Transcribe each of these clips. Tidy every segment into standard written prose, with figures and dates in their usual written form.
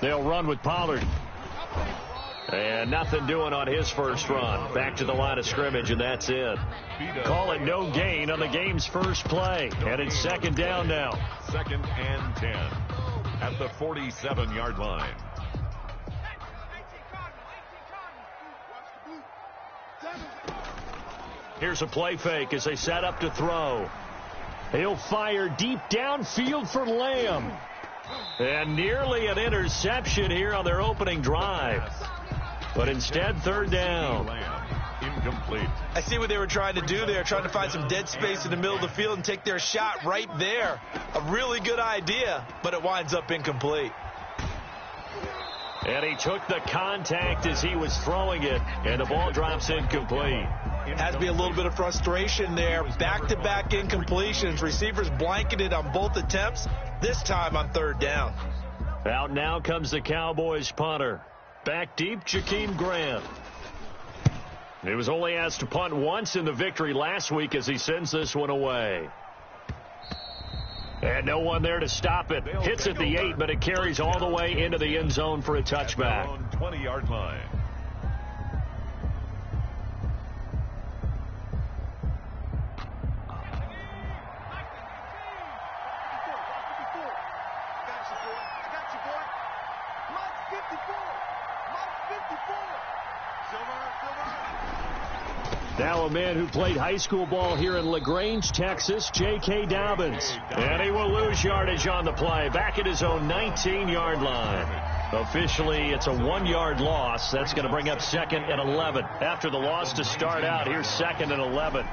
They'll run with Pollard. And nothing doing on his first run. Back to the line of scrimmage, and that's it. Call it no gain on the game's first play. And it's second down now. 2nd and 10 at the 47-yard line. Here's a play fake as they set up to throw. He'll fire deep downfield for Lamb. And nearly an interception here on their opening drive. But instead, third down. Incomplete. I see what they were trying to do there, trying to find some dead space in the middle of the field and take their shot right there. A really good idea, but it winds up incomplete. And he took the contact as he was throwing it, and the ball drops incomplete. Has to be a little bit of frustration there. Back-to-back incompletions. Receivers blanketed on both attempts, this time on third down. Out now comes the Cowboys punter. Back deep, Jakeem Grant. He was only asked to punt once in the victory last week as he sends this one away. And no one there to stop it. Hits at the 8, but it carries all the way into the end zone for a touchback. 20-yard line. Now a man who played high school ball here in LaGrange, Texas, J.K. Dobbins. And he will lose yardage on the play, back at his own 19-yard line. Officially, it's a 1-yard loss. That's going to bring up 2nd and 11. After the loss to start out, here's 2nd and 11.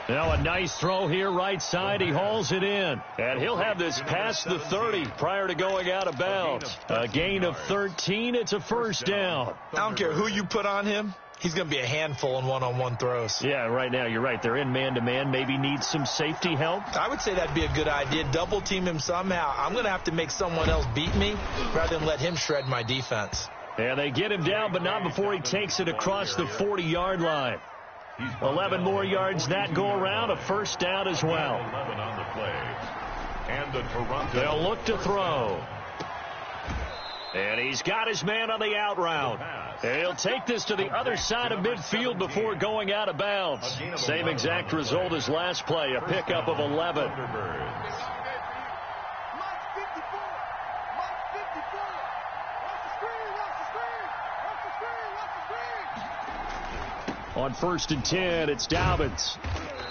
Now a nice throw here right side. He hauls it in. And he'll have this past the 30 prior to going out of bounds. A gain of 13. It's a first down. I don't care who you put on him. He's going to be a handful in one-on-one throws. Yeah, right now you're right. They're in man-to-man. Maybe needs some safety help. I would say that'd be a good idea. Double team him somehow. I'm going to have to make someone else beat me rather than let him shred my defense. And they get him down, but not before he takes it across the 40-yard line. 11 more yards that go around, a first down as well. 11 on the play. And the Toronto. They'll look to throw. And he's got his man on the out route. And he'll take this to the other side of midfield before going out of bounds. Same exact result as last play, a pickup of 11. On 1st and 10, it's Dobbins.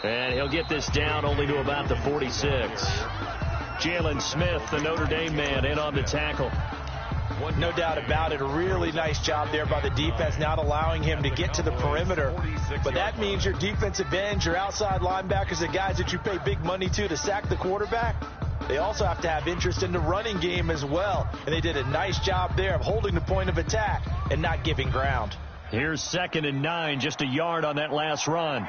And he'll get this down only to about the 46. Jalen Smith, the Notre Dame man, in on the tackle. No doubt about it. A really nice job there by the defense, not allowing him to get to the perimeter. But that means your defensive ends, your outside linebackers, the guys that you pay big money to sack the quarterback, they also have to have interest in the running game as well. And they did a nice job there of holding the point of attack and not giving ground. Here's 2nd and 9, just a yard on that last run.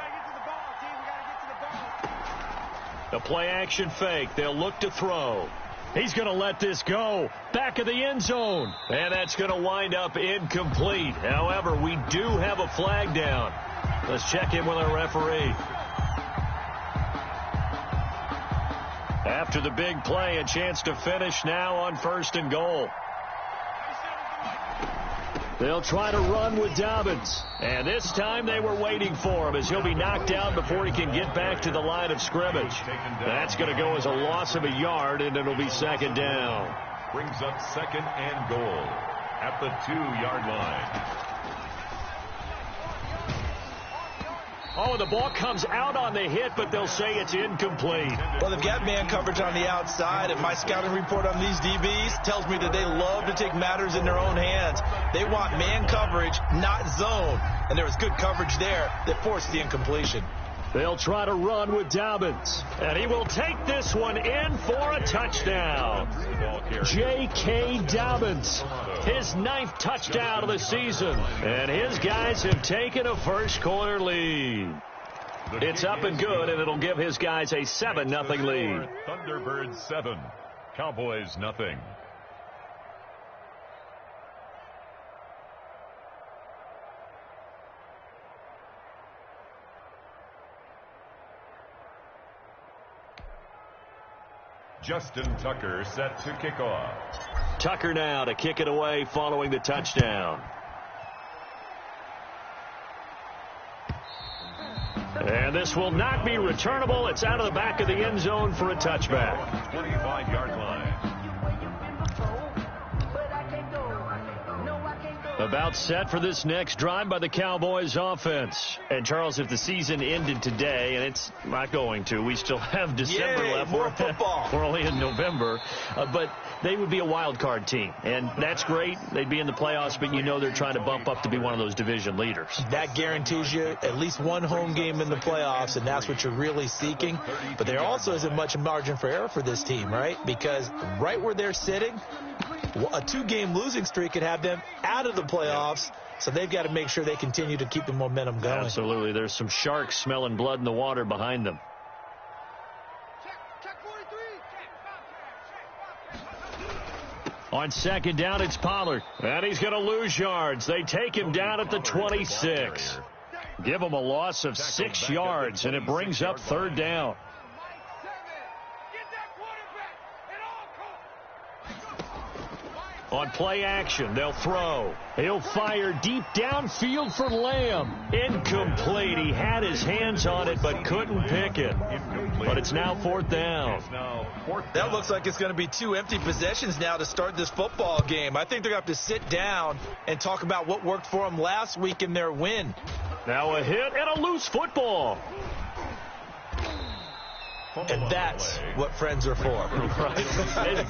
The play action fake. They'll look to throw. He's going to let this go. Back of the end zone. And that's going to wind up incomplete. However, we do have a flag down. Let's check in with our referee. After the big play, a chance to finish now on 1st and goal. They'll try to run with Dobbins. And this time they were waiting for him as he'll be knocked down before he can get back to the line of scrimmage. That's going to go as a loss of a yard, and it'll be 2nd down. Brings up 2nd and goal at the 2-yard line. Oh, the ball comes out on the hit, but they'll say it's incomplete. Well, they've got man coverage on the outside, and my scouting report on these DBs tells me that they love to take matters in their own hands. They want man coverage, not zone. And there was good coverage there that forced the incompletion. They'll try to run with Dobbins. And he will take this one in for a touchdown. J.K. Dobbins, his 9th touchdown of the season. And his guys have taken a first quarter lead. It's up and good, and it'll give his guys a 7-0 lead. Thunderbirds 7, Cowboys 0. Justin Tucker set to kick off. Tucker now to kick it away following the touchdown. And this will not be returnable. It's out of the back of the end zone for a touchback. 25-yard line. About set for this next drive by the Cowboys offense. And, Charles, if the season ended today, and it's not going to, we still have December left. More football. We're only in November. But they would be a wild card team. And that's great. They'd be in the playoffs, but you know they're trying to bump up to be one of those division leaders. That guarantees you at least one home game in the playoffs, and that's what you're really seeking. But there also isn't much margin for error for this team, right? Because right where they're sitting, a 2-game losing streak could have them out of the playoffs, so they've got to make sure they continue to keep the momentum going. Absolutely. There's some sharks smelling blood in the water behind them. On second down, it's Pollard. And he's going to lose yards. They take him down at the 26. Give him a loss of 6 yards, and it brings up third down. On play action, they'll throw. He'll fire deep downfield for Lamb. Incomplete. He had his hands on it but couldn't pick it. But it's now fourth down. That looks like it's going to be 2 empty possessions now to start this football game. I think they're going to have to sit down and talk about what worked for them last week in their win. Now a hit and a loose football. And that's what friends are for. Right.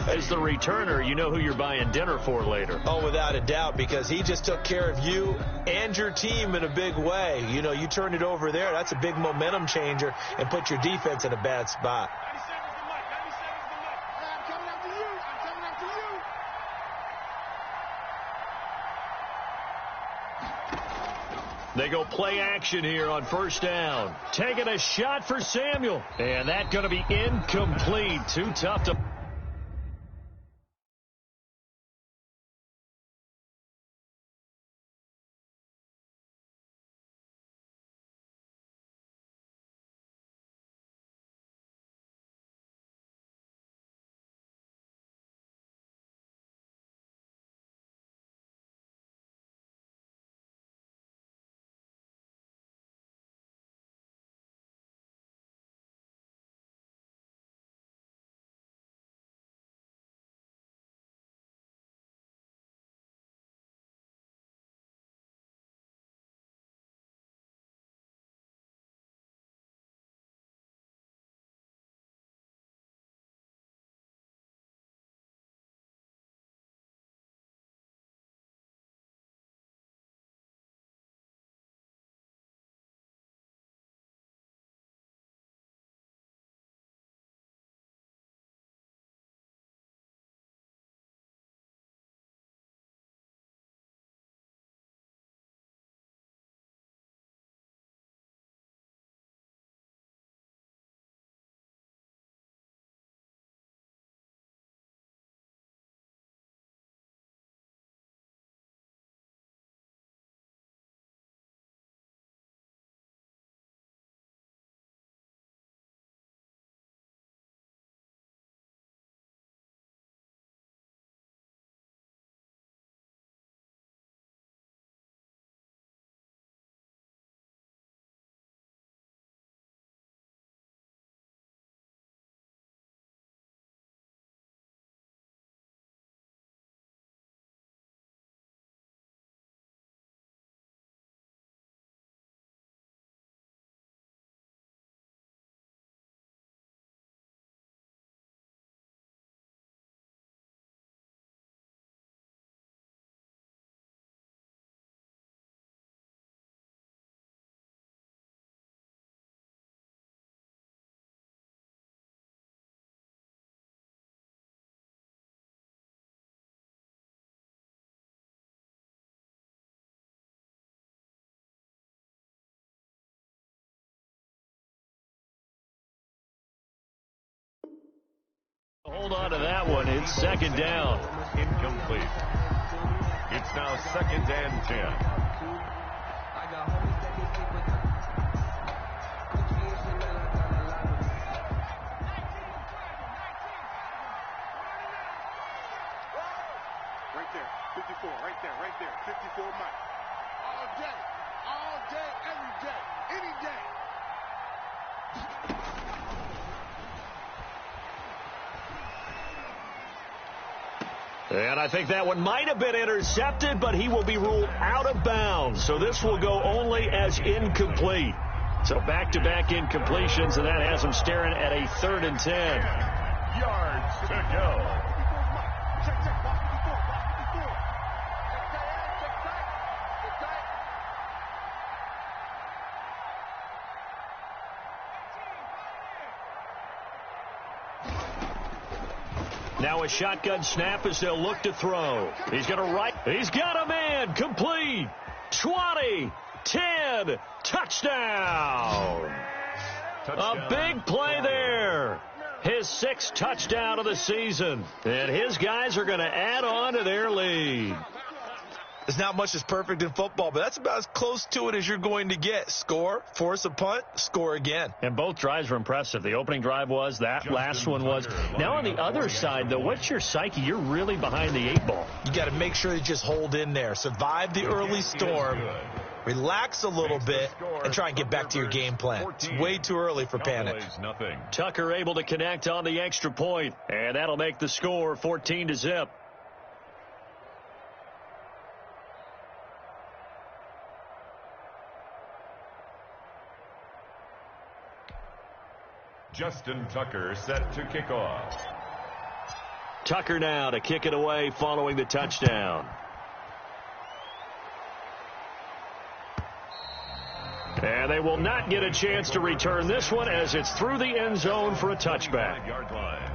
As the returner, you know who you're buying dinner for later. Oh, without a doubt, because he just took care of you and your team in a big way. You know, you turned it over there. That's a big momentum changer and put your defense in a bad spot. They go play action here on first down. Taking a shot for Samuel. And that's going to be incomplete. Too tough to... Hold on to that one. It's second down. Incomplete. It's now second and 10. And I think that one might have been intercepted, but he will be ruled out of bounds. So this will go only as incomplete. So back-to-back incompletions, and that has him staring at a 3rd and 10. Yards to go. Now a shotgun snap as they'll look to throw. He's going to right. He's got a man. Complete. 20. 10. Touchdown. A big play there. His 6th touchdown of the season. And his guys are going to add on to their lead. There's not much that's perfect in football, but that's about as close to it as you're going to get. Score, force a punt, score again. And both drives were impressive. The opening drive was, that last one was. Now on the other side, though, what's your psyche? You're really behind the 8 ball. You got to make sure you just hold in there. Survive the early storm. Relax a little bit and try and get back to your game plan. It's way too early for panic. Tucker able to connect on the extra point, and that'll make the score 14-0. Justin Tucker set to kick off. Tucker now to kick it away following the touchdown. And they will not get a chance to return this one as it's through the end zone for a touchback. Yard line.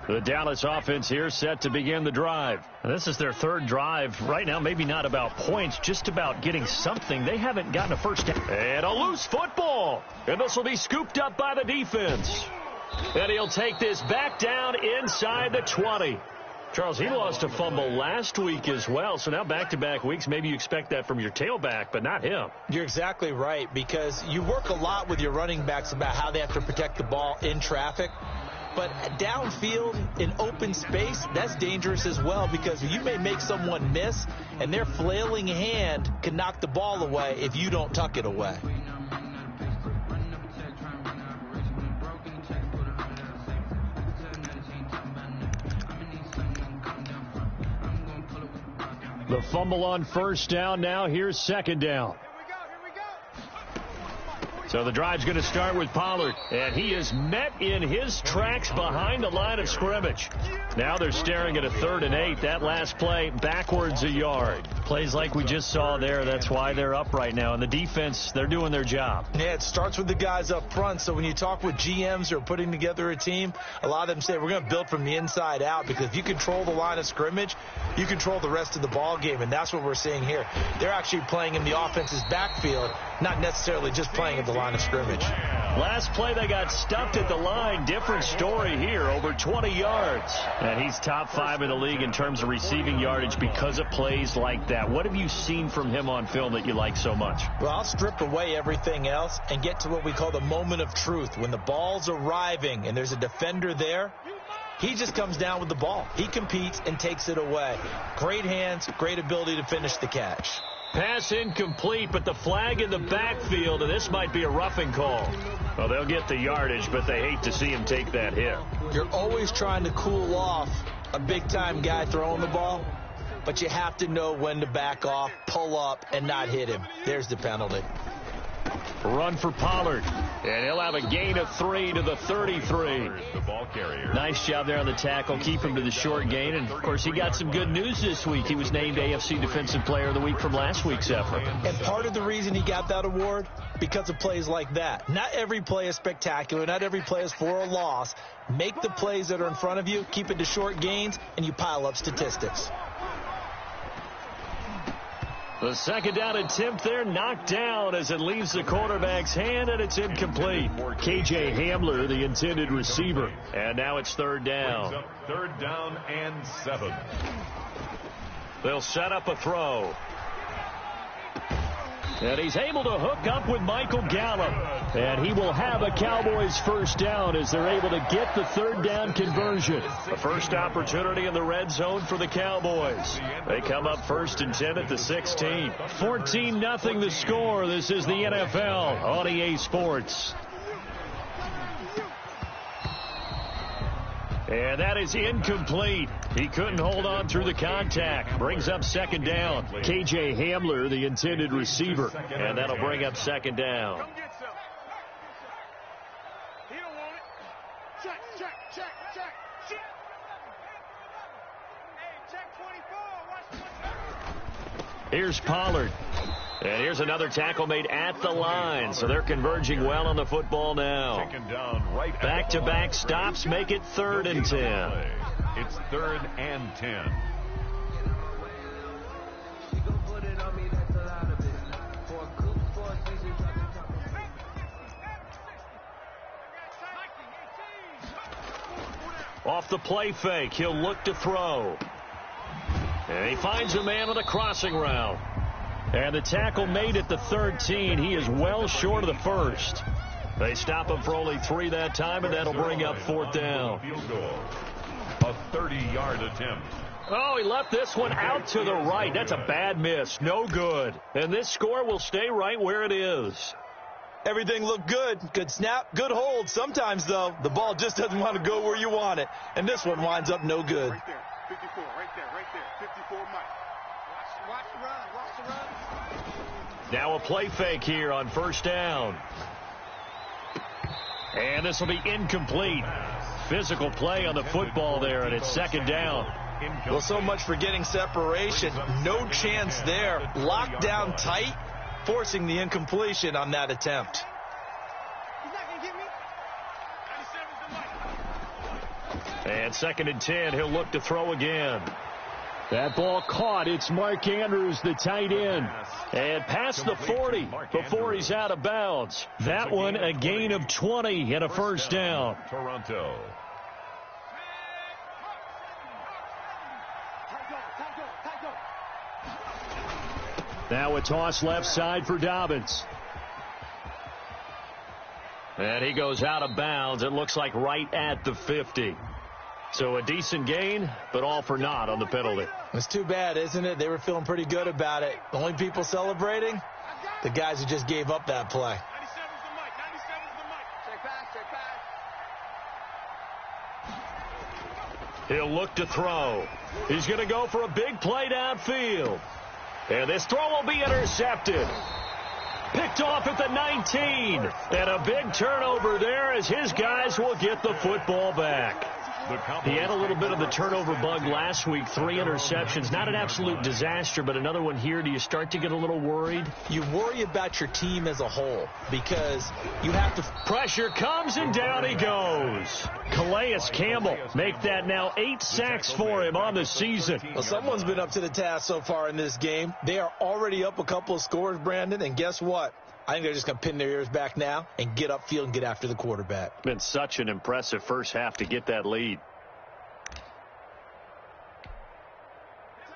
The Dallas offense here set to begin the drive. This is their 3rd drive. Right now, maybe not about points, just about getting something. They haven't gotten a first down. And a loose football. And this will be scooped up by the defense. And he'll take this back down inside the 20. Charles, he lost a fumble last week as well, so now back-to-back weeks, maybe you expect that from your tailback, but not him. You're exactly right, because you work a lot with your running backs about how they have to protect the ball in traffic. But downfield in open space, that's dangerous as well, because you may make someone miss, and their flailing hand can knock the ball away if you don't tuck it away. The fumble on first down. Now here's 2nd down. So the drive's going to start with Pollard, and he is met in his tracks behind the line of scrimmage. Now they're staring at a 3rd and 8. That last play backwards a yard. Plays like we just saw there. That's why they're up right now. And the defense, they're doing their job. Yeah, it starts with the guys up front. So when you talk with GMs who are putting together a team, a lot of them say we're going to build from the inside out, because if you control the line of scrimmage, you control the rest of the ball game. And that's what we're seeing here. They're actually playing in the offense's backfield, not necessarily just playing at the line of scrimmage. Last play, they got stuffed at the line. Different story here, over 20 yards. And he's top 5 in the league in terms of receiving yardage because of plays like that. What have you seen from him on film that you like so much? Well, I'll strip away everything else and get to what we call the moment of truth. When the ball's arriving and there's a defender there, he just comes down with the ball. He competes and takes it away. Great hands, great ability to finish the catch. Pass incomplete, but the flag in the backfield, and this might be a roughing call. Well, they'll get the yardage, but they hate to see him take that hit. You're always trying to cool off a big-time guy throwing the ball, but you have to know when to back off, pull up, and not hit him. There's the penalty. Run for Pollard, and he'll have a gain of 3 to the 33. The ball carrier. Nice job there on the tackle, keep him to the short gain, and of course he got some good news this week. He was named AFC Defensive Player of the Week from last week's effort. And part of the reason he got that award, because of plays like that. Not every play is spectacular, not every play is for a loss. Make the plays that are in front of you, keep it to short gains, and you pile up statistics. The 2nd down attempt there knocked down as it leaves the quarterback's hand, and it's incomplete. KJ Hamler, the intended receiver. And now it's 3rd down. 3rd down and 7. They'll set up a throw. And he's able to hook up with Michael Gallup. And he will have a Cowboys first down as they're able to get the third down conversion. The first opportunity in the red zone for the Cowboys. They come up 1st and 10 at the 16. 14-0 the score. This is the NFL on EA Sports. And that is incomplete. He couldn't hold on through the contact. Brings up second down. KJ Hamler, the intended receiver. And that'll bring up second down. Come get some. He don't want it. Check. Hey, check 24. Watch. Here's Pollard. And here's another tackle made at the line. So they're converging well on the football now. Back-to-back stops make it 3rd and 10. It's 3rd and 10. Off the play fake, he'll look to throw. And he finds a man on a crossing route. And the tackle made at the 13. He is well short of the first. They stop him for only 3 that time, and that'll bring up 4th down. Field goal. A 30-yard attempt. Oh, he left this one out to the right. That's a bad miss. No good. And this score will stay right where it is. Everything looked good. Good snap, good hold. Sometimes, though, the ball just doesn't want to go where you want it. And this one winds up no good. Right there. 54. Right there. 54 Mike. Watch the run. Now a play fake here on 1st down. And this will be incomplete. Physical play on the football there, and it's 2nd down. Well, so much for getting separation. No chance there. Locked down tight, forcing the incompletion on that attempt. He's not going to get me. 97's the Mike. And 2nd and 10, he'll look to throw again. That ball caught. It's Mark Andrews, the tight end. And past the 40 before he's out of bounds. That one a gain of 20 and a first down. Toronto. Now a toss left side for Dobbins. And he goes out of bounds. It looks like right at the 50. So a decent gain, but all for naught on the penalty. It's too bad, isn't it? They were feeling pretty good about it. The only people celebrating, the guys who just gave up that play. 97's the Mike. 97's the Mike. Check pass. He'll look to throw. He's going to go for a big play downfield. And this throw will be intercepted. Picked off at the 19. And a big turnover there as his guys will get the football back. He had a little bit of the turnover bug last week, 3 interceptions. Not an absolute disaster, but another one here. Do you start to get a little worried? You worry about your team as a whole because you have to... Pressure comes and down he goes. Calais Campbell make that now 8 sacks for him on the season. Well, someone's been up to the task so far in this game. They are already up a couple of scores, Brandon, and guess what? I think they're just going to pin their ears back now and get upfield and get after the quarterback. Been such an impressive first half to get that lead.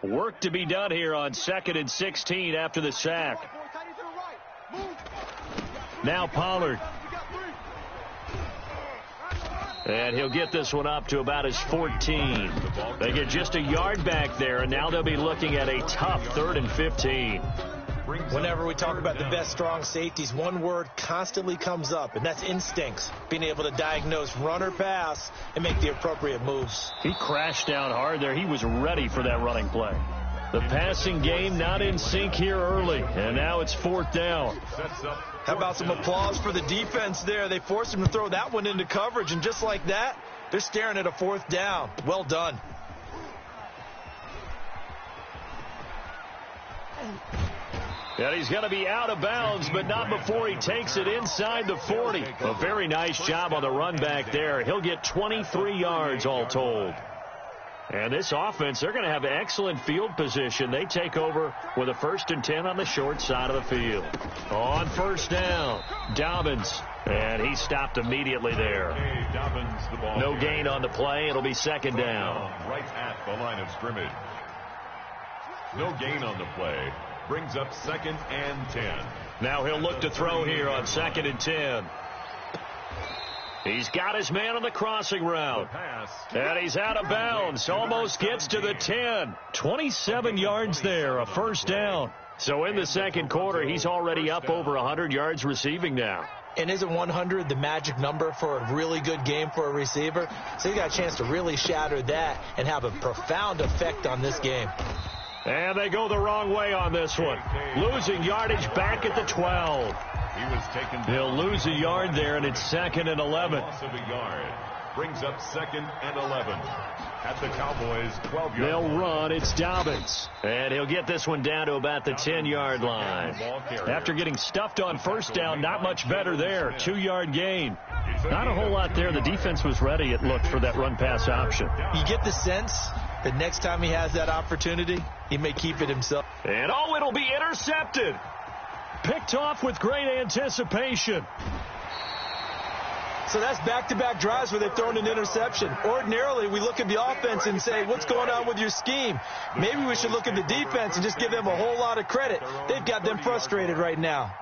Work to be done here on 2nd and 16 after the sack. Now Pollard. And he'll get this one up to about his 14. They get just a yard back there, and now they'll be looking at a tough 3rd and 15. Whenever we talk about the best strong safeties, one word constantly comes up, and that's instincts. Being able to diagnose run or pass and make the appropriate moves. He crashed down hard there. He was ready for that running play. The passing game not in sync here early, and now it's 4th down. How about some applause for the defense there? They forced him to throw that one into coverage, and just like that, they're staring at a 4th down. Well done. And he's going to be out of bounds, but not before he takes it inside the 40. A very nice job on the run back there. He'll get 23 yards all told. And this offense, they're going to have excellent field position. They take over with a 1st and 10 on the short side of the field. On 1st down, Dobbins. And he stopped immediately there. No gain on the play. It'll be 2nd down. Right at the line of scrimmage. No gain on the play. Brings up 2nd and 10. Now he'll look to throw here on 2nd and 10. He's got his man on the crossing route. And he's out of bounds. Almost gets to the 10. 27 yards there, a first down. So in the second quarter, he's already up over 100 yards receiving now. And isn't 100 the magic number for a really good game for a receiver? So he got a chance to really shatter that and have a profound effect on this game. And they go the wrong way on this one. Losing yardage back at the 12. He'll lose a yard there, and it's 2nd and 11. Loss of a yard. Brings up 2nd and 11. At the Cowboys' 12-yard line. They'll run. It's Dobbins. And he'll get this one down to about the 10-yard line. After getting stuffed on first down, not much better there. 2-yard gain. Not a whole lot there. The defense was ready, it looked, for that run-pass option. You get the sense that next time he has that opportunity, he may keep it himself. And, oh, it'll be intercepted. Picked off with great anticipation. So that's back-to-back drives where they've thrown an interception. Ordinarily, we look at the offense and say, what's going on with your scheme? Maybe we should look at the defense and just give them a whole lot of credit. They've got them frustrated right now.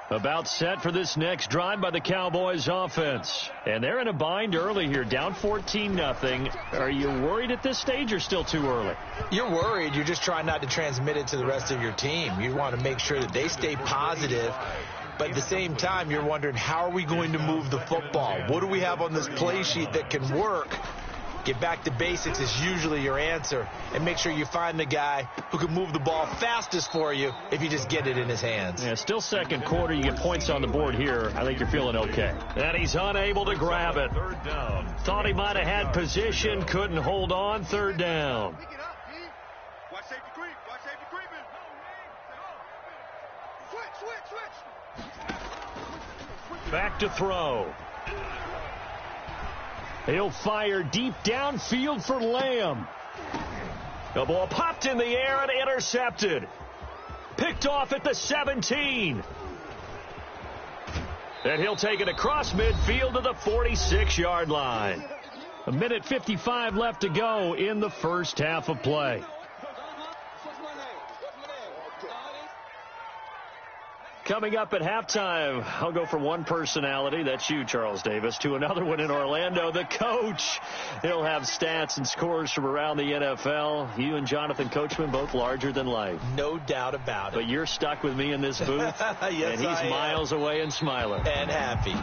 About set for this next drive by the Cowboys offense. And they're in a bind early here, down 14-0. Are you worried at this stage or still too early? You're worried. You're just trying not to transmit it to the rest of your team. You want to make sure that they stay positive. But at the same time, you're wondering, how are we going to move the football? What do we have on this play sheet that can work? Get back to basics is usually your answer. And make sure you find the guy who can move the ball fastest for you if you just get it in his hands. Yeah, still second quarter. You get points on the board here. I think you're feeling okay. And he's unable to grab it. Third down. Thought he might have had position. Couldn't hold on. Third down. Watch safety creep. Watch safety creeping. Switch. Back to throw. He'll fire deep downfield for Lamb. The ball popped in the air and intercepted. Picked off at the 17. And he'll take it across midfield to the 46-yard line. 1:55 left to go in the first half of play. Coming up at halftime, I'll go from one personality, that's you, Charles Davis, to another one in Orlando, the coach. He'll have stats and scores from around the NFL. You and Jonathan Coachman, both larger than life. No doubt about it. But you're stuck with me in this booth, yes, and he's miles away and smiling. And happy.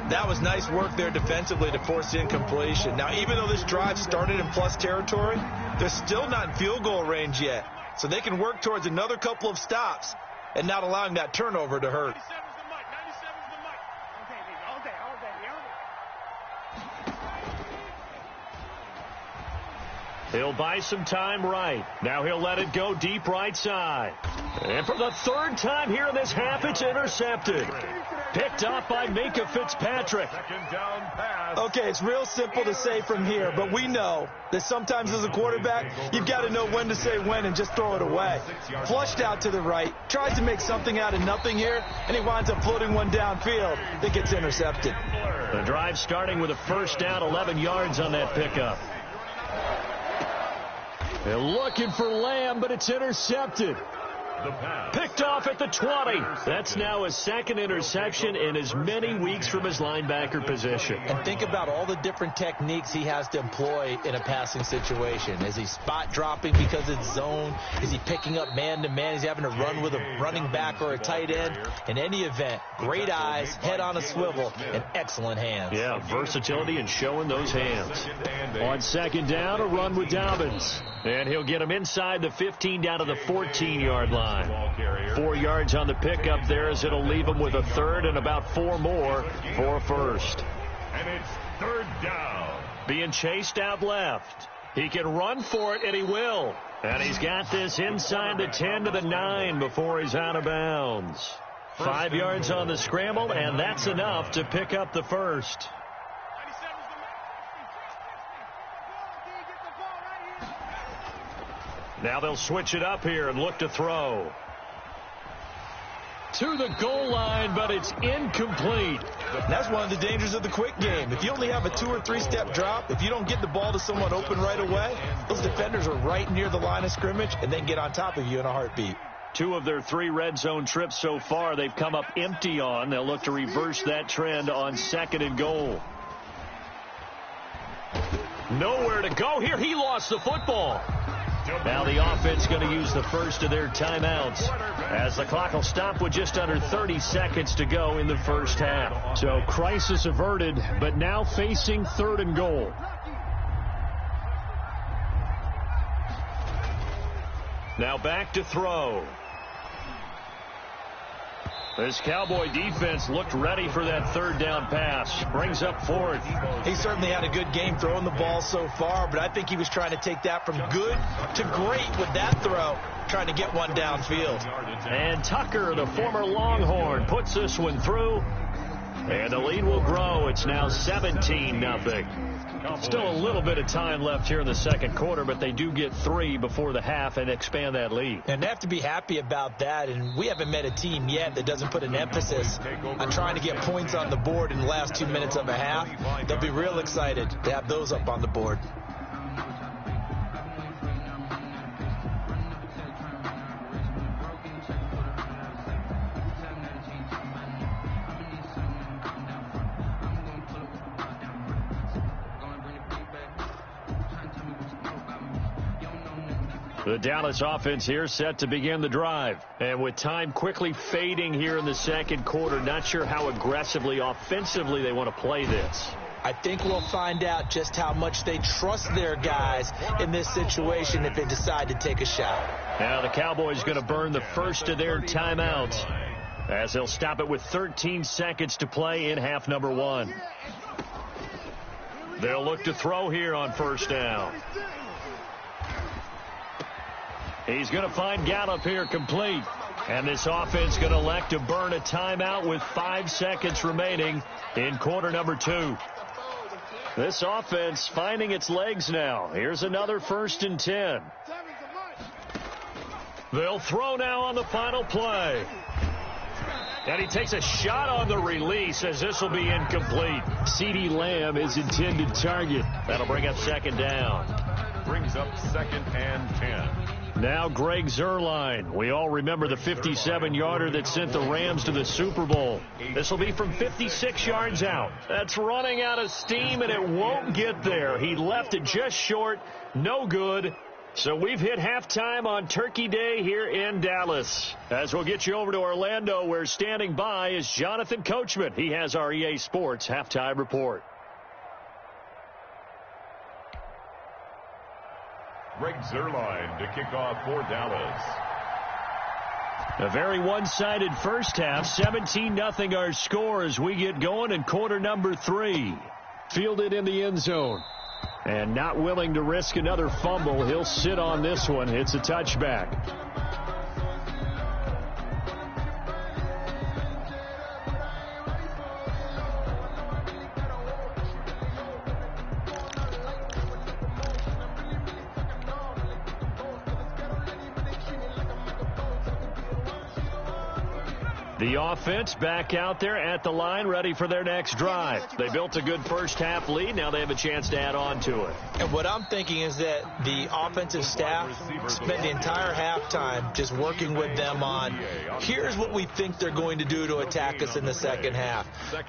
That was nice work there defensively to force incompletion. Now, even though this drive started in plus territory, they're still not in field goal range yet. So they can work towards another couple of stops and not allowing that turnover to hurt. He'll buy some time right. Now he'll let it go deep right side. And for the third time here in this half, it's intercepted. Picked off by Minka Fitzpatrick. Second down pass. Okay, it's real simple to say from here, but we know that sometimes as a quarterback, you've got to know when to say when and just throw it away. Flushed out to the right, tries to make something out of nothing here, and he winds up floating one downfield that gets intercepted. The drive starting with a first down, 11 yards on that pickup. They're looking for Lamb, but it's intercepted. Picked off at the 20. That's now his second interception in as many weeks from his linebacker position. And think about all the different techniques he has to employ in a passing situation. Is he spot dropping because it's zone? Is he picking up man-to-man? Is he having to run with a running back or a tight end? In any event, great eyes, head on a swivel, and excellent hands. Yeah, versatility and showing those hands. On second down, a run with Dobbins. And he'll get him inside the 15 down to the 14-yard line. 4 yards on the pickup there as it'll leave him with a third and about 4 more for a first. And it's third down. Being chased out left. He can run for it, and he will. And he's got this inside the 10 to the 9 before he's out of bounds. 5 yards on the scramble, and that's enough to pick up the first. Now they'll switch it up here and look to throw. to the goal line, but it's incomplete. And that's one of the dangers of the quick game. If you only have a 2- or 3-step drop, if you don't get the ball to someone open right away, those defenders are right near the line of scrimmage and then get on top of you in a heartbeat. 2 of their 3 red zone trips so far, they've come up empty on. They'll look to reverse that trend on 2nd and goal. Nowhere to go here. He lost the football. Now the offense going to use the first of their timeouts as the clock will stop with just under 30 seconds to go in the first half. So crisis averted, but now facing 3rd and goal. Now back to throw. This Cowboy defense looked ready for that 3rd down pass. Brings up 4th. He certainly had a good game throwing the ball so far, but I think he was trying to take that from good to great with that throw, trying to get one downfield. And Tucker, the former Longhorn, puts this one through. And the lead will grow. It's now 17-0. Still a little bit of time left here in the 2nd quarter, but they do get 3 before the half and expand that lead. And they have to be happy about that, and we haven't met a team yet that doesn't put an emphasis on trying to get points on the board in the last 2 minutes of a half. They'll be real excited to have those up on the board. The Dallas offense here set to begin the drive. And with time quickly fading here in the 2nd quarter, not sure how aggressively, offensively they want to play this. I think we'll find out just how much they trust their guys in this situation if they decide to take a shot. Now the Cowboys going to burn the first of their timeouts as they'll stop it with 13 seconds to play in half number 1. They'll look to throw here on 1st down. He's going to find Gallup here complete. And this offense going to elect to burn a timeout with 5 seconds remaining in quarter number 2. This offense finding its legs now. Here's another 1st and 10. They'll throw now on the final play. And he takes a shot on the release as this will be incomplete. CeeDee Lamb is intended target. That'll bring up 2nd down. Brings up 2nd and 10. Now Greg Zuerlein. We all remember the 57-yarder that sent the Rams to the Super Bowl. This will be from 56 yards out. That's running out of steam, and it won't get there. He left it just short. No good. So we've hit halftime on Turkey Day here in Dallas. As we'll get you over to Orlando, where standing by is Jonathan Coachman. He has our EA Sports halftime report. Greg Zuerlein to kick off for Dallas. A very one-sided first half. 17-0 our score as we get going in quarter number 3. Fielded in the end zone. And not willing to risk another fumble. He'll sit on this one. It's a touchback. The offense back out there at the line, ready for their next drive. They built a good first half lead. Now they have a chance to add on to it. And what I'm thinking is that the offensive staff spend the entire halftime just working with them on, here's what we think they're going to do to attack us in the 2nd half.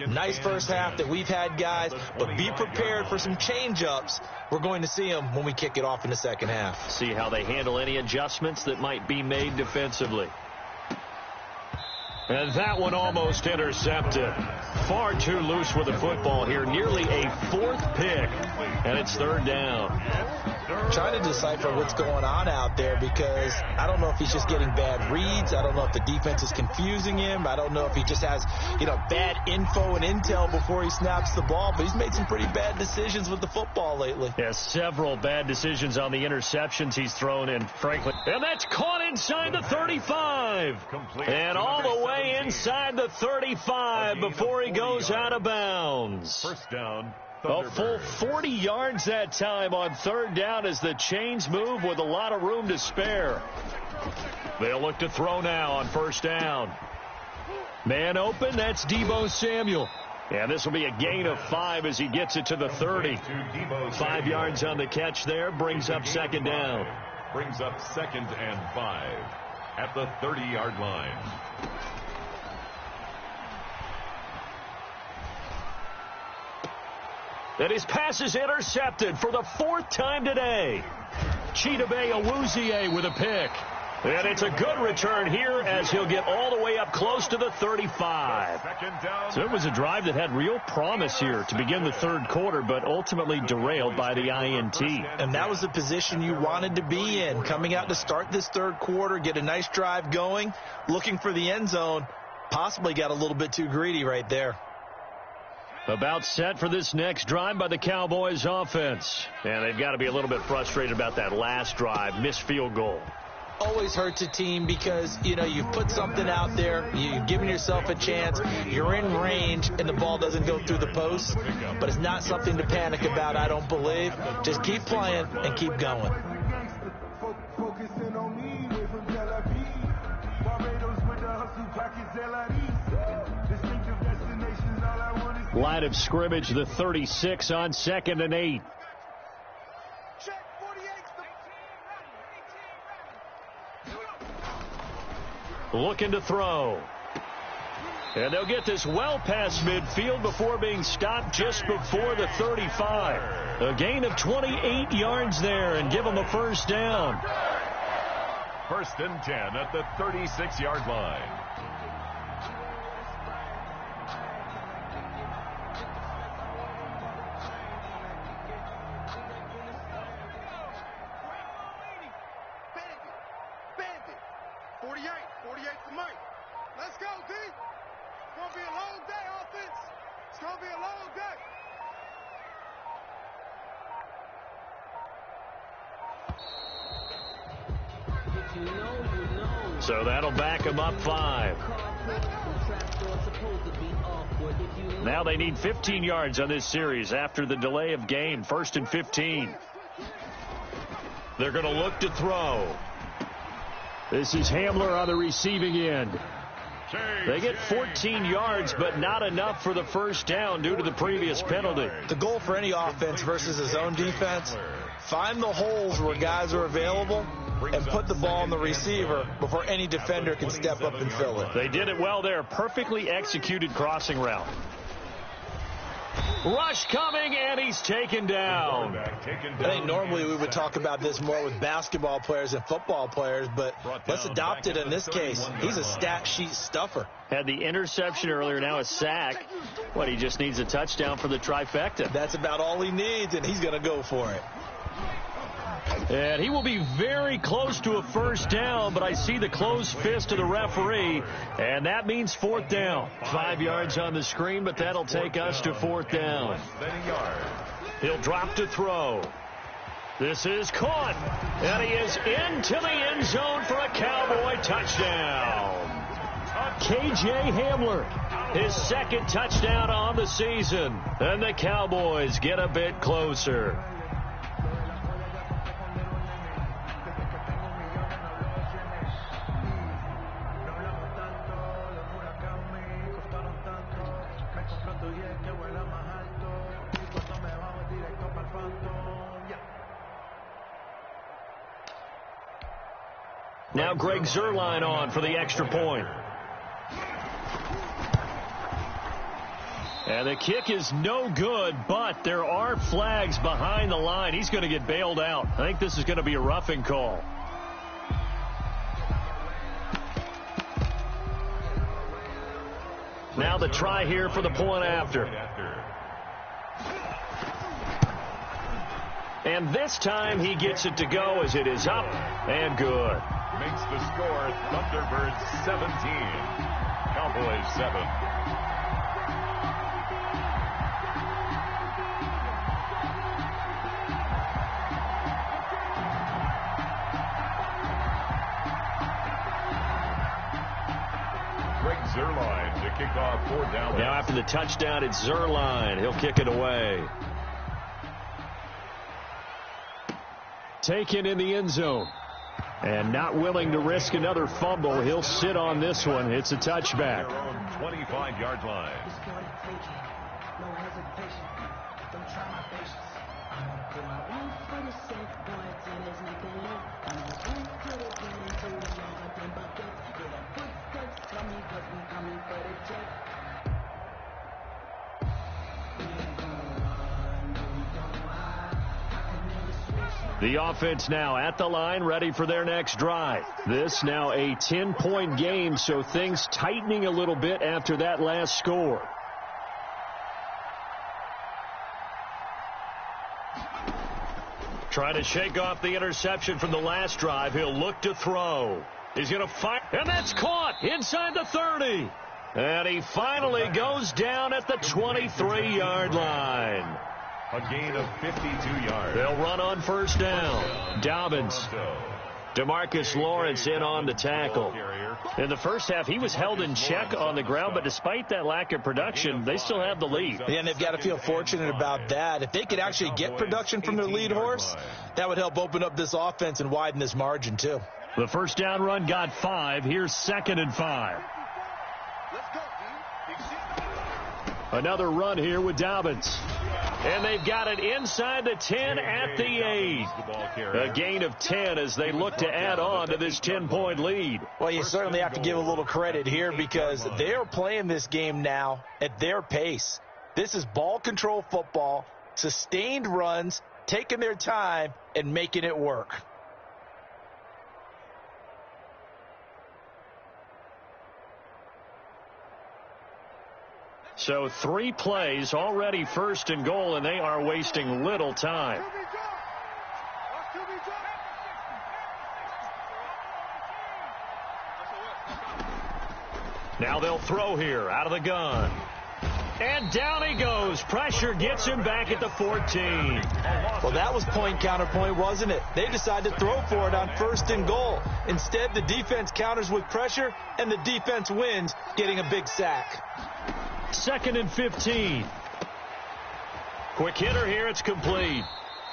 Nice first half that we've had, guys, but be prepared for some change-ups. We're going to see them when we kick it off in the 2nd half. See how they handle any adjustments that might be made defensively. And that one almost intercepted. Far too loose with the football here. Nearly a 4th pick. And it's 3rd down. Trying to decipher what's going on out there because I don't know if he's just getting bad reads. I don't know if the defense is confusing him. I don't know if he just has, bad info and intel before he snaps the ball. But he's made some pretty bad decisions with the football lately. Yeah, several bad decisions on the interceptions he's thrown in, frankly. And that's caught inside the 35. And all the way inside the 35 before he goes out of bounds. First down. A full 40 yards that time on 3rd down as the chains move with a lot of room to spare. They'll look to throw now on 1st down. Man open, that's Deebo Samuel. And this will be a gain of 5 as he gets it to the 30. 5 yards on the catch there, brings up second down. Brings up 2nd and 5 at the 30-yard line. And his pass is intercepted for the 4th time today. Chidobe Awuzie with a pick. And it's a good return here as he'll get all the way up close to the 35. So it was a drive that had real promise here to begin the 3rd quarter, but ultimately derailed by the INT. And that was the position you wanted to be in, coming out to start this 3rd quarter, get a nice drive going, looking for the end zone. Possibly got a little bit too greedy right there. About set for this next drive by the Cowboys offense. And they've got to be a little bit frustrated about that last drive, missed field goal. Always hurts a team because, you know, you've put something out there, you've given yourself a chance, you're in range, and the ball doesn't go through the post. But it's not something to panic about, I don't believe. Just keep playing and keep going. Line of scrimmage, the 36 on 2nd and 8. Looking to throw. And they'll get this well past midfield before being stopped just before the 35. A gain of 28 yards there and give them a first down. 1st and 10 at the 36-yard line. So that'll back them up 5. Now they need 15 yards on this series after the delay of game. 1st and 15. They're going to look to throw. This is Hamler on the receiving end. They get 14 yards, but not enough for the first down due to the previous penalty. The goal for any offense versus his own defense, find the holes where guys are available and put the ball on the receiver before any defender can step up and fill it. They did it well there. Perfectly executed crossing route. Rush coming, and he's taken down. I think normally we would talk about this more with basketball players and football players, but let's adopt it in this case. He's a stat sheet stuffer. Had the interception earlier, now a sack. What, he just needs a touchdown for the trifecta. That's about all he needs, and he's going to go for it. And he will be very close to a first down, but I see the closed fist of the referee, and that means 4th down. 5 yards on the screen, but that'll take us to 4th down. He'll drop to throw. This is caught, and he is into the end zone for a Cowboy touchdown. KJ Hamler, his 2nd touchdown on the season, and the Cowboys get a bit closer. Now Greg Zuerlein on for the extra point. And the kick is no good, but there are flags behind the line. He's going to get bailed out. I think this is going to be a roughing call. Now the try here for the point after. And this time he gets it to go as it is up and good. Makes the score Thunderbirds 17, Cowboys 7. Greg Zuerlein to kick off 4th down. Now after the touchdown, it's Zuerlein. He'll kick it away. Taken in the end zone. And not willing to risk another fumble. He'll sit on this one. It's a touchback. 25-yard line. No hesitation. Don't try my patience. Put my one for the safe boy till there's nothing left. I'm just one to the get into the yard and buckets. Get that footsteps from me, cause we coming for the check. The offense now at the line, ready for their next drive. This now a 10-point game, so things tightening a little bit after that last score. Trying to shake off the interception from the last drive. He'll look to throw. He's going to fire, and that's caught inside the 30. And he finally goes down at the 23-yard line. A gain of 52 yards. They'll run on first down. Dobbins. DeMarcus Lawrence in on the tackle. In the first half, he was held in check on the ground, but despite that lack of production, they still have the lead. Yeah, and they've got to feel fortunate about that. If they could actually get production from their lead horse, that would help open up this offense and widen this margin, too. The first down run got 5. Here's 2nd and 5. Another run here with Dobbins. And they've got it inside the 10 at the 8. A gain of 10 as they look to add on to this 10-point lead. Well, you certainly have to give a little credit here because they're playing this game now at their pace. This is ball control football, sustained runs, taking their time, and making it work. So 3 plays, already 1st and goal, and they are wasting little time. Now they'll throw here out of the gun. And down he goes. Pressure gets him back at the 14. Well, that was point counterpoint, wasn't it? They decided to throw for it on 1st and goal. Instead, the defense counters with pressure, and the defense wins, getting a big sack. 2nd and 15. Quick hitter here. It's complete.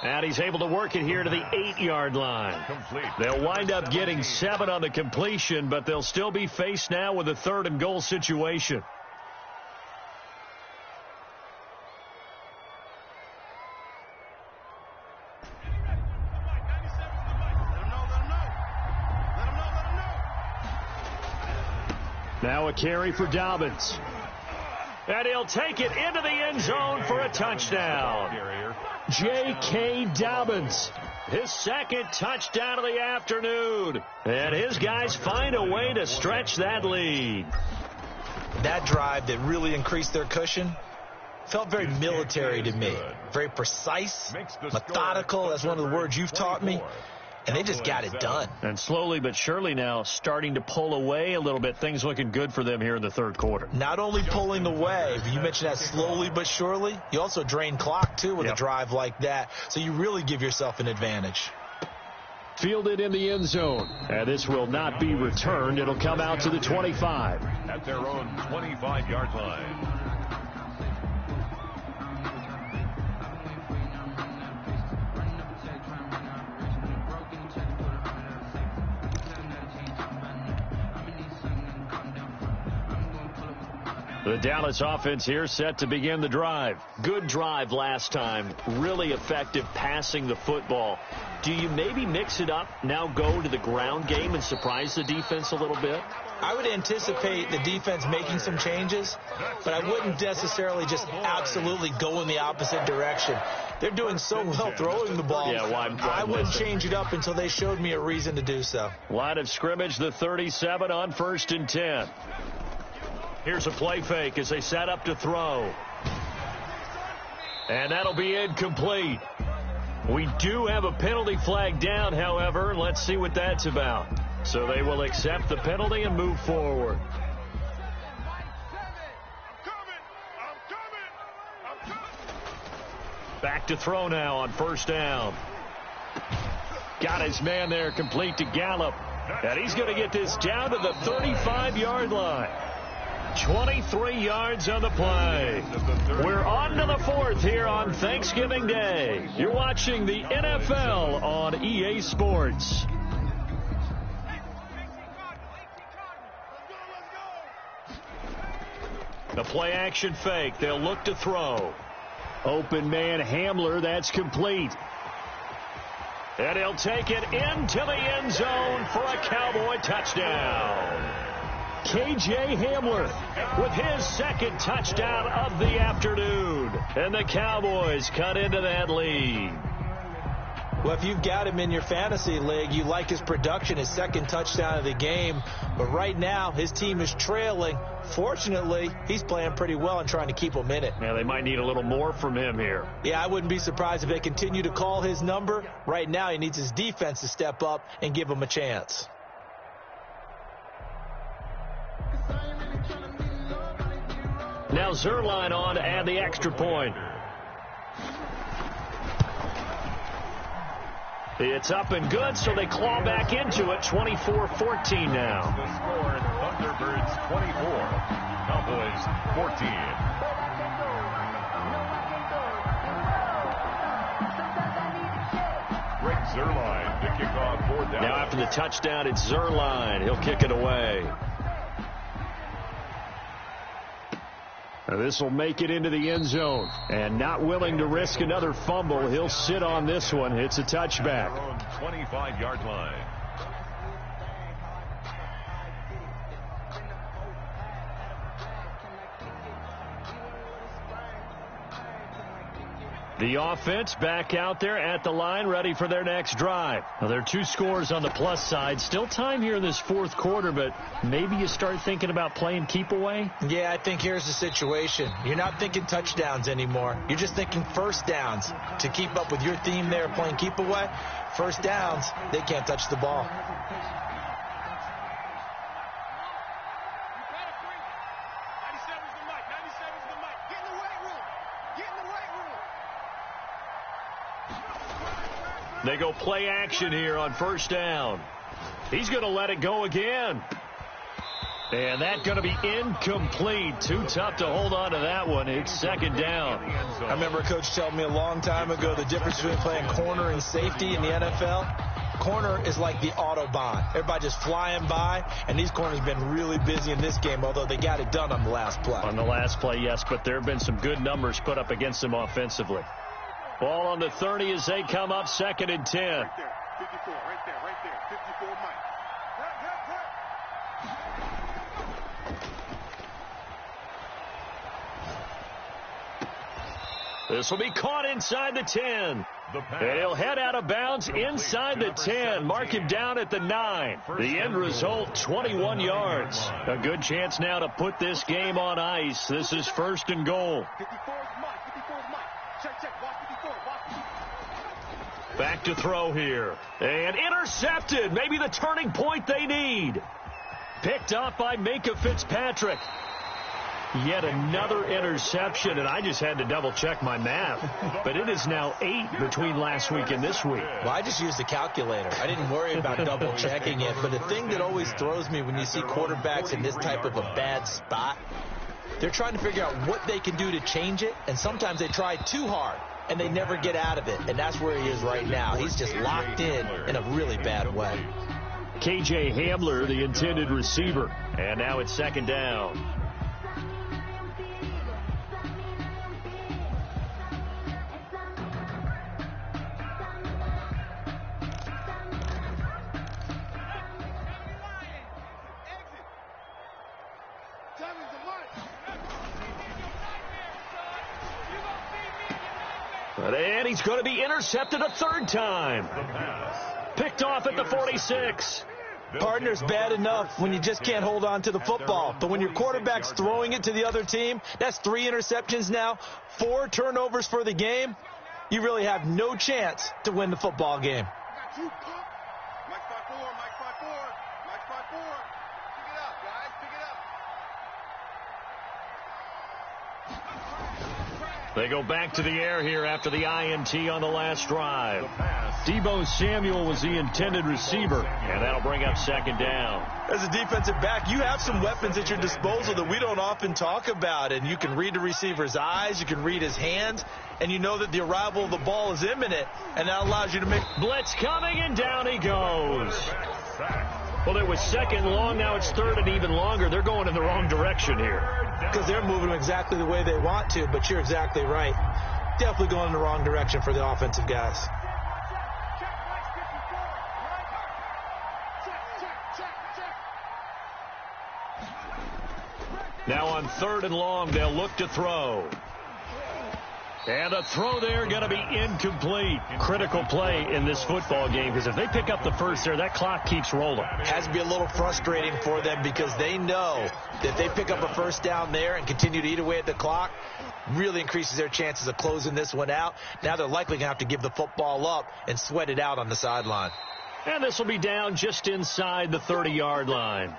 And he's able to work it here to the 8-yard line. They'll wind up getting 7 on the completion, but they'll still be faced now with a 3rd and goal situation. Now a carry for Dobbins. And he'll take it into the end zone for a touchdown. J.K. Dobbins, his 2nd touchdown of the afternoon. And his guys find a way to stretch that lead. That drive that really increased their cushion felt very military to me. Very precise, methodical. That's one of the words you've taught me. And they just got it done. And slowly but surely now starting to pull away a little bit. Things looking good for them here in the 3rd quarter. Not only pulling away, you mentioned that slowly but surely. You also drain clock, too, with a drive like that. So you really give yourself an advantage. Fielded in the end zone. And this will not be returned. It'll come out to the 25. At their own 25-yard line. The Dallas offense here set to begin the drive. Good drive last time. Really effective passing the football. Do you maybe mix it up, now go to the ground game and surprise the defense a little bit? I would anticipate the defense making some changes, but I wouldn't necessarily just absolutely go in the opposite direction. They're doing so well throwing the ball. Yeah, I wouldn't change it up until they showed me a reason to do so. Line of scrimmage, the 37 on 1st and 10. Here's a play fake as they set up to throw. And that'll be incomplete. We do have a penalty flag down, however. Let's see what that's about. So they will accept the penalty and move forward. Back to throw now on 1st down. Got his man there, complete to Gallup. And he's going to get this down to the 35-yard line. 23 yards on the play. We're on to the 4th here on Thanksgiving Day. You're watching the NFL on EA Sports. The play action fake. They'll look to throw. Open man Hamler. That's complete. And he'll take it into the end zone for a Cowboy touchdown. K.J. Hamler with his second touchdown of the afternoon. And the Cowboys cut into that lead. Well, if you've got him in your fantasy league, you like his production, his second touchdown of the game. But right now, his team is trailing. Fortunately, he's playing pretty well and trying to keep them in it. Yeah, they might need a little more from him here. Yeah, I wouldn't be surprised if they continue to call his number. Right now, he needs his defense to step up and give him a chance. Now Zerline on to add the extra point. It's up and good, so they claw back into it. 24-14 now. The score, Thunderbirds 24, Cowboys 14. Greg Zerline to kick off fourth down. Now after the touchdown, it's Zerline. He'll kick it away. This will make it into the end zone. And not willing to risk another fumble, he'll sit on this one. It's a touchback. 25-yard line. The offense back out there at the line, ready for their next drive. Now, there are 2 scores on the plus side. Still time here in this fourth quarter, but maybe you start thinking about playing keep away? Yeah, I think here's the situation. You're not thinking touchdowns anymore. You're just thinking first downs. To keep up with your theme there, playing keep away, first downs, they can't touch the ball. They go play action here on first down. He's going to let it go again. And that's going to be incomplete. Too tough to hold on to that one. It's second down. I remember a coach telling me a long time ago the difference between playing corner and safety in the NFL. Corner is like the Autobahn. Everybody just flying by, and these corners have been really busy in this game, although they got it done on the last play. On the last play, yes, but there have been some good numbers put up against them offensively. Ball on the 30 as they come up, second and 10. Right there, 54, right there, 54 Mike. This will be caught inside the 10. And he'll head out of bounds inside the 10. Mark him down at the 9. The end result, 21 yards. A good chance now to put this game on ice. This is first and goal. 54 is Mike. Check. Watch 54. Back to throw here. And intercepted. Maybe the turning point they need. Picked off by Minkah Fitzpatrick. Yet another interception, and I just had to double-check my math. But it is now 8 between last week and this week. Well, I just used the calculator. I didn't worry about double-checking it. But the thing that always throws me when you see quarterbacks in this type of a bad spot, they're trying to figure out what they can do to change it, and sometimes they try too hard, and they never get out of it. And that's where he is right now. He's just locked in a really bad way. K.J. Hamler, the intended receiver. And now it's second down. And he's going to be intercepted a third time. Picked off at the 46. Partner's bad enough when you just can't hold on to the football. But when your quarterback's throwing it to the other team, that's 3 interceptions now, 4 turnovers for the game. You really have no chance to win the football game. Mike 5-4. Pick it up, guys. Pick it up. They go back to the air here after the INT on the last drive. Deebo Samuel was the intended receiver, and that'll bring up second down. As a defensive back, you have some weapons at your disposal that we don't often talk about, and you can read the receiver's eyes, you can read his hands, and you know that the arrival of the ball is imminent, and that allows you to make... Blitz coming, and down he goes. Well, it was second long, now it's third and even longer. They're going in the wrong direction here. because they're moving exactly the way they want to, but you're exactly right. Definitely going in the wrong direction for the offensive guys. Now on 3rd and long, they'll look to throw. And a throw there going to be incomplete. Critical play in this football game, because if they pick up the first there, that clock keeps rolling. Has to be a little frustrating for them, because they know that they pick up a first down there and continue to eat away at the clock, really increases their chances of closing this one out. Now they're likely going to have to give the football up and sweat it out on the sideline. And this will be down just inside the 30-yard line.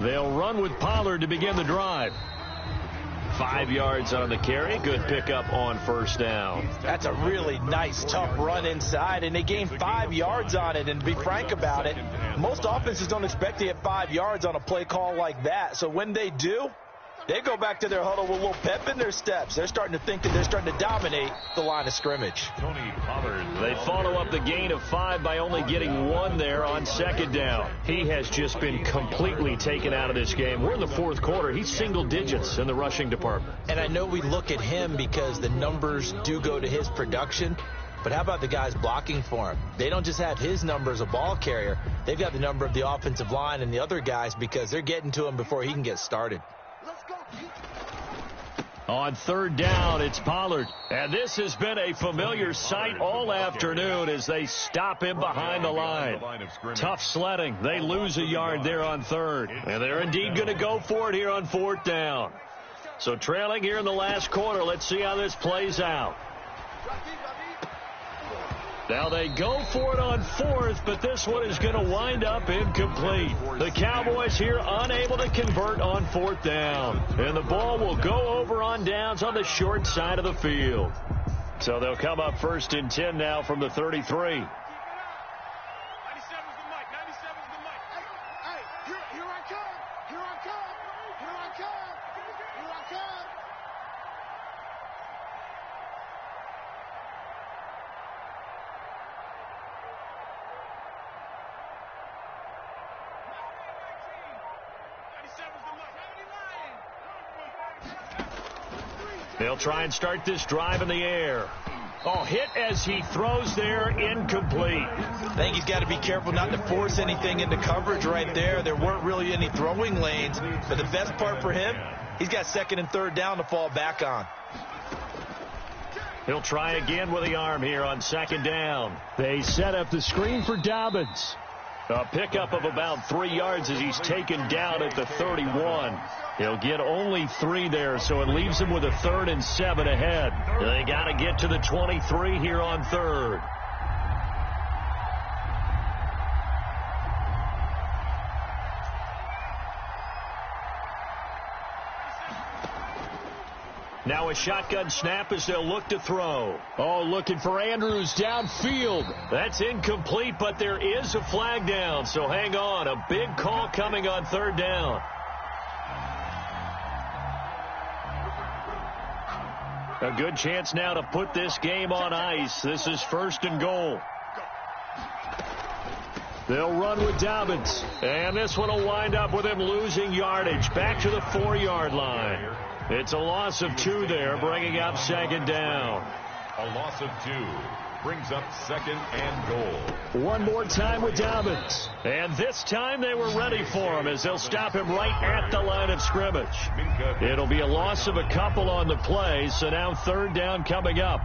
They'll run with Pollard to begin the drive. 5 yards on the carry. Good pickup on first down. That's a really nice, tough run inside, and they gained 5 yards on it. And to be frank about it, most offenses don't expect to get 5 yards on a play call like that. So when they do, they go back to their huddle with a little pep in their steps. They're starting to think that they're starting to dominate the line of scrimmage. Tony Pollard. They follow up the gain of 5 by only getting 1 there on 2nd down. He has just been completely taken out of this game. We're in the 4th quarter. He's single digits in the rushing department. And I know we look at him because the numbers do go to his production. But how about the guys blocking for him? They don't just have his number as a ball carrier. They've got the number of the offensive line and the other guys, because they're getting to him before he can get started. On 3rd down, it's Pollard. And this has been a familiar sight all afternoon as they stop him behind the line. Tough sledding. They lose a yard there on 3rd. And they're indeed going to go for it here on 4th down. So trailing here in the last quarter. Let's see how this plays out. Now they go for it on 4th, but this one is going to wind up incomplete. The Cowboys here unable to convert on 4th down. And the ball will go over on downs on the short side of the field. So they'll come up 1st and 10 now from the 33. They'll try and start this drive in the air. Oh, hit as he throws there, incomplete. I think he's got to be careful not to force anything into coverage right there. There weren't really any throwing lanes, but the best part for him, he's got 2nd and 3rd down to fall back on. He'll try again with the arm here on 2nd down. They set up the screen for Dobbins. A pickup of about 3 yards as he's taken down at the 31. He'll get only 3 there, so it leaves him with a 3rd and 7 ahead. They got to get to the 23 here on 3rd. Now a shotgun snap as they'll look to throw. Oh, looking for Andrews downfield. That's incomplete, but there is a flag down, so hang on. A big call coming on 3rd down. A good chance now to put this game on ice. This is 1st and goal. They'll run with Dobbins. And this one will wind up with him losing yardage. Back to the 4-yard line. It's a loss of 2 there, bringing up 2nd down. A loss of 2 brings up 2nd and goal. One more time with Dobbins. And this time they were ready for him as they'll stop him right at the line of scrimmage. It'll be a loss of a couple on the play, so now 3rd down coming up.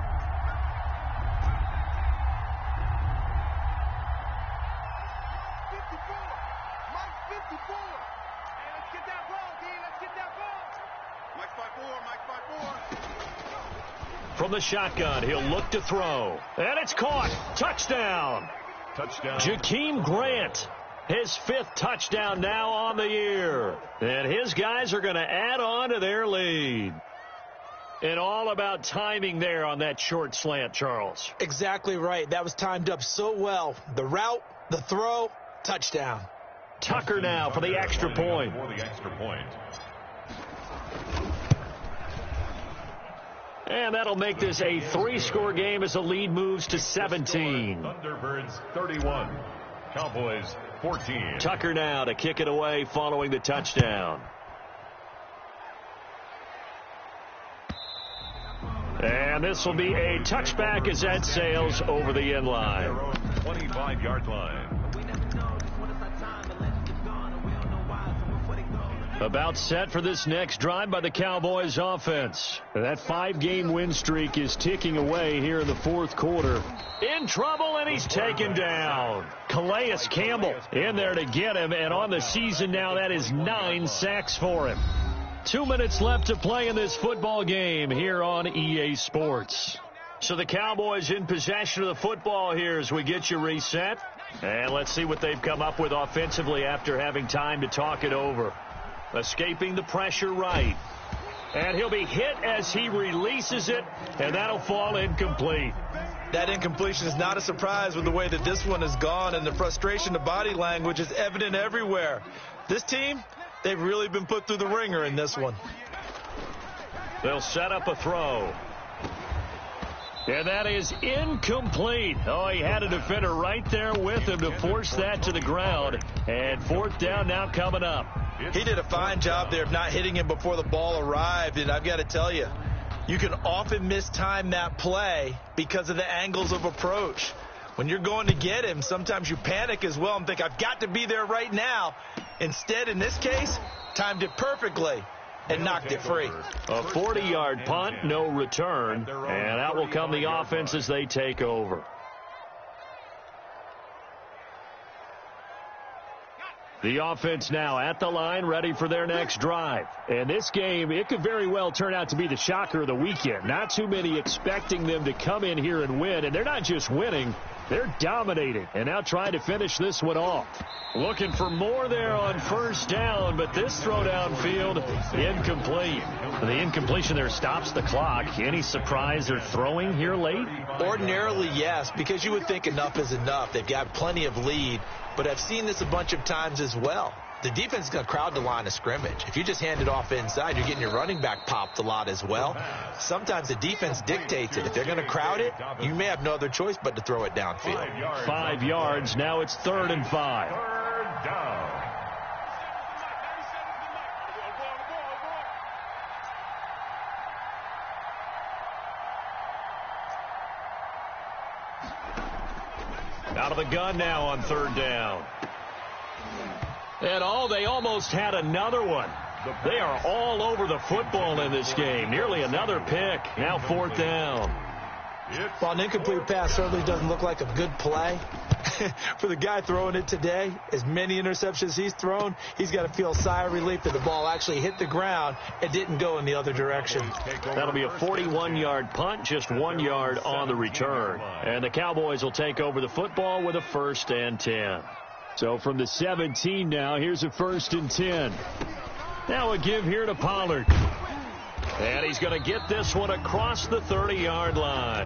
From the shotgun, he'll look to throw. And it's caught. Touchdown. Touchdown. Jakeem Grant, his 5th touchdown now on the year. And his guys are going to add on to their lead. And all about timing there on that short slant, Charles. Exactly right. That was timed up so well. The route, the throw, touchdown. Tucker now for the extra point. And that'll make this a 3-score game as the lead moves to 17. Thunderbirds 31, Cowboys 14. Tucker now to kick it away following the touchdown. And this will be a touchback as that sails over the end line. 25-yard line. About set for this next drive by the Cowboys offense. That 5-game win streak is ticking away here in the fourth quarter. In trouble, and he's taken down. Calais Campbell in there to get him, and on the season now, that is 9 sacks for him. 2 minutes left to play in this football game here on EA Sports. So the Cowboys in possession of the football here as we get you reset. And let's see what they've come up with offensively after having time to talk it over. Escaping the pressure right. And he'll be hit as he releases it, and that'll fall incomplete. That incompletion is not a surprise with the way that this one has gone, and the frustration of body language is evident everywhere. This team, they've really been put through the ringer in this one. They'll set up a throw. And that is incomplete. Oh, he had a defender right there with him to force that to the ground. And fourth down now coming up. He did a fine job there of not hitting him before the ball arrived. And I've got to tell you, you can often mistime that play because of the angles of approach. When you're going to get him, sometimes you panic as well and think, I've got to be there right now. Instead, in this case, timed it perfectly and knocked it free. A 40-yard punt, no return. And out will come the offense as they take over. The offense now at the line, ready for their next drive. And this game, it could very well turn out to be the shocker of the weekend. Not too many expecting them to come in here and win. And they're not just winning, they're dominating. And now trying to finish this one off. Looking for more there on first down, but this throw downfield, incomplete. The incompletion there stops the clock. Any surprise they're throwing here late? Ordinarily, yes, because you would think enough is enough. They've got plenty of lead. But I've seen this a bunch of times as well. The defense is going to crowd the line of scrimmage. If you just hand it off inside, you're getting your running back popped a lot as well. Sometimes the defense dictates it. If they're going to crowd it, you may have no other choice but to throw it downfield. 5 yards. Now it's 3rd and 5. Third down. Out of the gun now on 3rd down. And they almost had another one. They are all over the football in this game. Nearly another pick. Now 4th down. Well, an incomplete pass certainly doesn't look like a good play. For the guy throwing it today, as many interceptions he's thrown, he's got to feel a sigh of relief that the ball actually hit the ground and didn't go in the other direction. That'll be a 41-yard punt, just 1 yard on the return. And the Cowboys will take over the football with a 1st and 10. So from the 17 now, here's a 1st and 10. Now a give here to Pollard. And he's going to get this one across the 30-yard line.